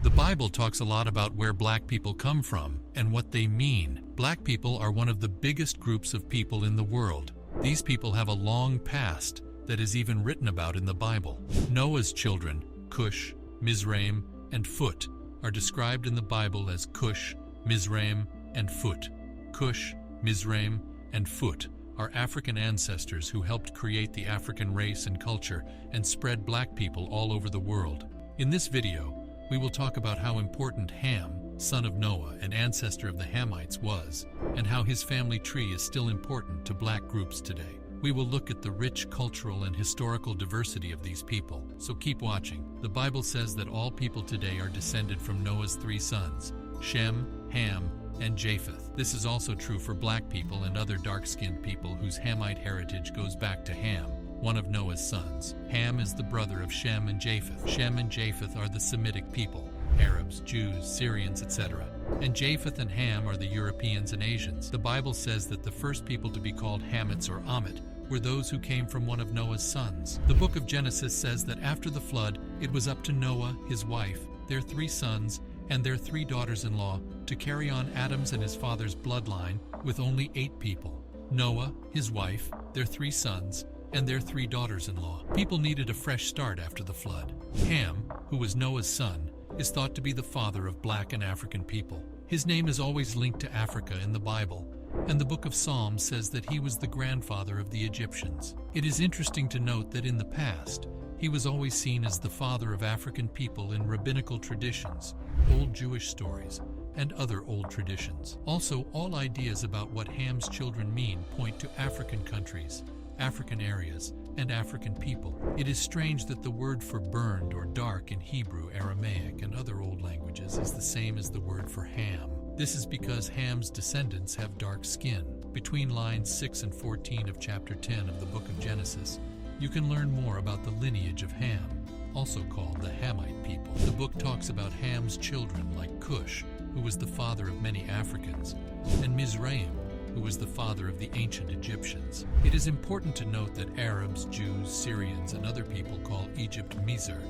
The Bible talks a lot about where black people come from and what they mean. Black people are one of the biggest groups of people in the world. These people have a long past that is even written about in the Bible. Noah's children, Cush, Mizraim, and Phut, are described in the Bible as Cush, Mizraim, and Phut. Cush, Mizraim, and Phut are African ancestors who helped create the African race and culture and spread black people all over the world. In this video, we will talk about how important Ham, son of Noah and ancestor of the Hamites, was, and how his family tree is still important to black groups today. We will look at the rich cultural and historical diversity of these people, so keep watching. The Bible says that all people today are descended from Noah's 3 sons, Shem, Ham, and Japheth. This is also true for black people and other dark-skinned people whose Hamite heritage goes back to Ham, one of Noah's sons. Ham is the brother of Shem and Japheth. Shem and Japheth are the Semitic people, Arabs, Jews, Syrians, etc. And Japheth and Ham are the Europeans and Asians. The Bible says that the first people to be called Hamites or Amit were those who came from one of Noah's sons. The book of Genesis says that after the flood, it was up to Noah, his wife, their 3 sons, and their 3 daughters-in-law to carry on Adam's and his father's bloodline with only 8 people: Noah, his wife, their 3 sons, and their 3 daughters-in-law. People needed a fresh start after the flood. Ham, who was Noah's son, is thought to be the father of black and African people. His name is always linked to Africa in the Bible, and the book of Psalms says that he was the grandfather of the Egyptians. It is interesting to note that in the past, he was always seen as the father of African people in rabbinical traditions, old Jewish stories, and other old traditions. Also, all ideas about what Ham's children mean point to African countries, African areas, and African people. It is strange that the word for burned or dark in Hebrew, Aramaic, and other old languages is the same as the word for Ham. This is because Ham's descendants have dark skin. Between lines 6 and 14 of chapter 10 of the book of Genesis, you can learn more about the lineage of Ham, also called the Hamite people. The book talks about Ham's children like Cush, who was the father of many Africans, and Mizraim, who was the father of the ancient Egyptians. It is important to note that Arabs, Jews, Syrians, and other people call Egypt Mizr,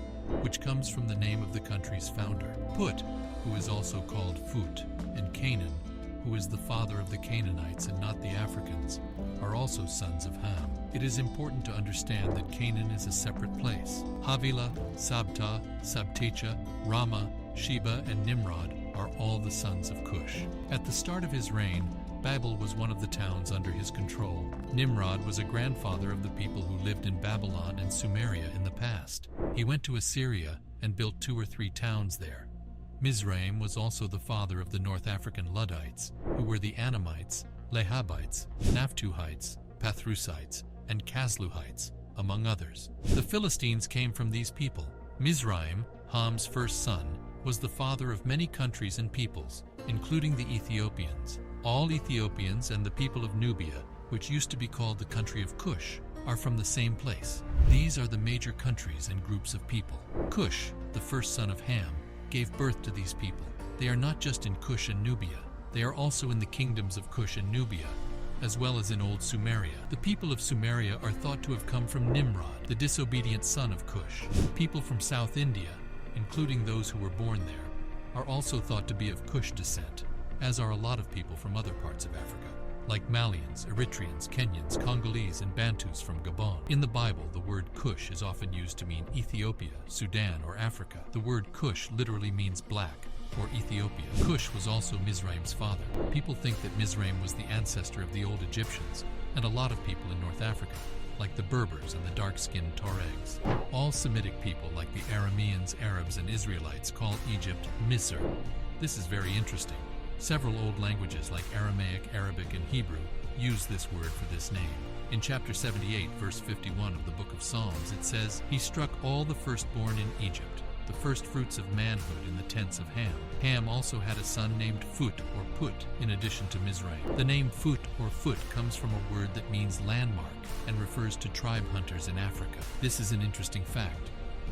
which comes from the name of the country's founder. Phut, who is also called Phut, and Canaan, who is the father of the Canaanites and not the Africans, are also sons of Ham. It is important to understand that Canaan is a separate place. Havilah, Sabta, Sabtecha, Ramah, Sheba, and Nimrod are all the sons of Cush. At the start of his reign, Babel was one of the towns under his control. Nimrod was a grandfather of the people who lived in Babylon and Sumeria in the past. He went to Assyria and built 2 or 3 towns there. Mizraim was also the father of the North African Luddites, who were the Anamites, Lehabites, Naphtuhites, Pathrusites, and Casluhites, among others. The Philistines came from these people. Mizraim, Ham's first son, was the father of many countries and peoples, including the Ethiopians. All Ethiopians and the people of Nubia, which used to be called the country of Cush, are from the same place. These are the major countries and groups of people. Cush, the first son of Ham, gave birth to these people. They are not just in Cush and Nubia, they are also in the kingdoms of Cush and Nubia, as well as in Old Sumeria. The people of Sumeria are thought to have come from Nimrod, the disobedient son of Cush. People from South India, including those who were born there, are also thought to be of Cush descent, as are a lot of people from other parts of Africa, like Malians, Eritreans, Kenyans, Congolese, and Bantus from Gabon. In the Bible, the word Cush is often used to mean Ethiopia, Sudan, or Africa. The word Cush literally means black, or Ethiopia. Cush was also Mizraim's father. People think that Mizraim was the ancestor of the old Egyptians, and a lot of people in North Africa, like the Berbers and the dark-skinned Tuaregs. All Semitic people, like the Arameans, Arabs, and Israelites, call Egypt Misr. This is very interesting. Several old languages like Aramaic, Arabic, and Hebrew use this word for this name. In chapter 78, verse 51 of the book of Psalms, it says, "He struck all the firstborn in Egypt, the first fruits of manhood in the tents of Ham." Ham also had a son named Phut or Put, in addition to Mizraim. The name Phut or Phut comes from a word that means landmark and refers to tribe hunters in Africa. This is an interesting fact.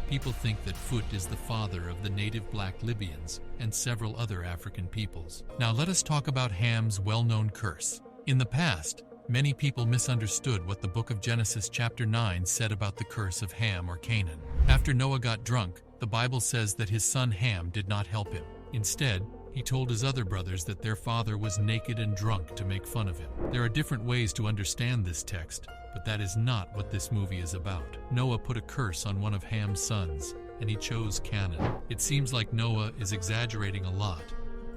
People think that Phut is the father of the native black Libyans and several other African peoples. Now let us talk about Ham's well-known curse. In the past, many people misunderstood what the book of Genesis chapter 9 said about the curse of Ham or Canaan. After Noah got drunk, The Bible says that his son Ham did not help him. Instead, he told his other brothers that their father was naked and drunk to make fun of him. There are different ways to understand this text, but that is not what this movie is about. Noah put a curse on one of Ham's sons, and he chose Canaan. It seems like Noah is exaggerating a lot,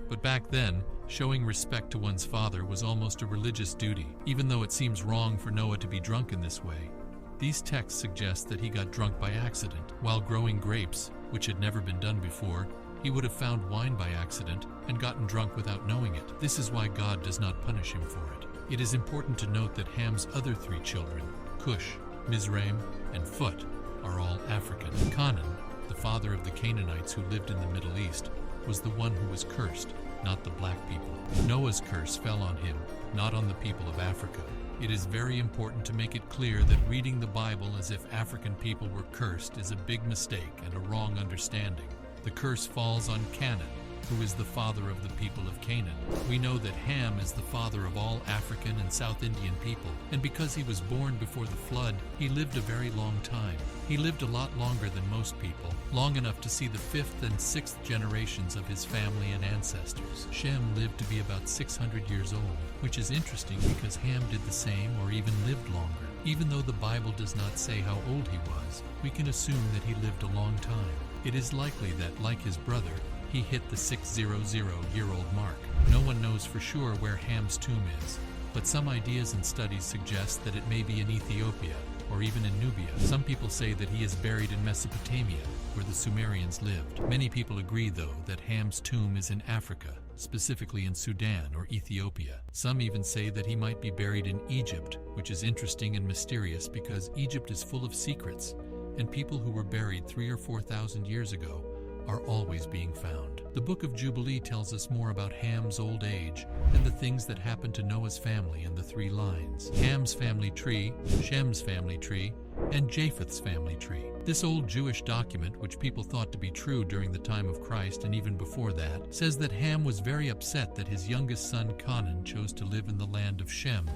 but back then, showing respect to one's father was almost a religious duty. Even though it seems wrong for Noah to be drunk in this way, these texts suggest that he got drunk by accident. While growing grapes, which had never been done before, he would have found wine by accident and gotten drunk without knowing it. This is why God does not punish him for it. It is important to note that Ham's other 3 children, Cush, Mizraim, and Phut, are all African. Canaan, the father of the Canaanites who lived in the Middle East, was the one who was cursed, not the black people. Noah's curse fell on him, not on the people of Africa. It is very important to make it clear that reading the Bible as if African people were cursed is a big mistake and a wrong understanding. The curse falls on Canaan, who is the father of the people of Canaan. We know that Ham is the father of all African and South Indian people, and because he was born before the flood, he lived a very long time. He lived a lot longer than most people, long enough to see the 5th and 6th generations of his family and ancestors. Shem lived to be about 600 years old, which is interesting because Ham did the same or even lived longer. Even though the Bible does not say how old he was, we can assume that he lived a long time. It is likely that, like his brother, he hit the 600-year-old mark. No one knows for sure where Ham's tomb is, but some ideas and studies suggest that it may be in Ethiopia or even in Nubia. Some people say that he is buried in Mesopotamia, where the Sumerians lived. Many people agree, though, that Ham's tomb is in Africa, specifically in Sudan or Ethiopia. Some even say that he might be buried in Egypt, which is interesting and mysterious because Egypt is full of secrets, and people who were buried 3,000 or 4,000 years ago are always being found. The Book of Jubilee tells us more about Ham's old age and the things that happened to Noah's family in the 3 lines: Ham's family tree, Shem's family tree, and Japheth's family tree. This old Jewish document, which people thought to be true during the time of Christ and even before that, says that Ham was very upset that his youngest son Canaan chose to live in the land of Shem,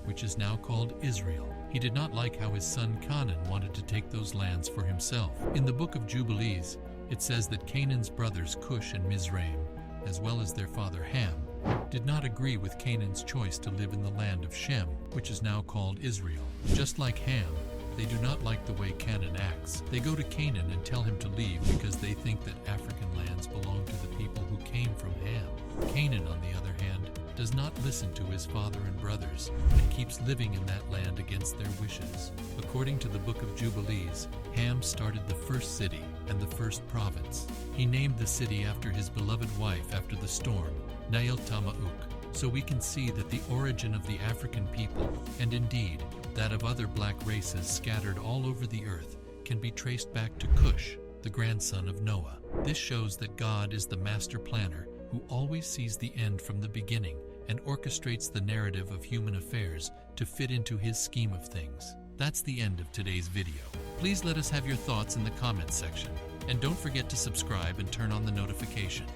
which is now called Israel. He did not like how his son Canaan wanted to take those lands for himself. In the Book of Jubilees, it says that Canaan's brothers Cush and Mizraim, as well as their father Ham, did not agree with Canaan's choice to live in the land of Shem, which is now called Israel. Just like Ham, they do not like the way Canaan acts. They go to Canaan and tell him to leave because they think that African lands belong to the people who came from Ham. Canaan, on the other hand, does not listen to his father and brothers and keeps living in that land against their wishes. According to the Book of Jubilees, Ham started the first city and the first province. He named the city after his beloved wife after the storm, Nail Tamauk. So we can see that the origin of the African people, and indeed that of other black races scattered all over the earth, can be traced back to Cush, the grandson of Noah. This shows that God is the master planner who always sees the end from the beginning and orchestrates the narrative of human affairs to fit into his scheme of things. That's the end of today's video. Please let us have your thoughts in the comments section, and don't forget to subscribe and turn on the notification.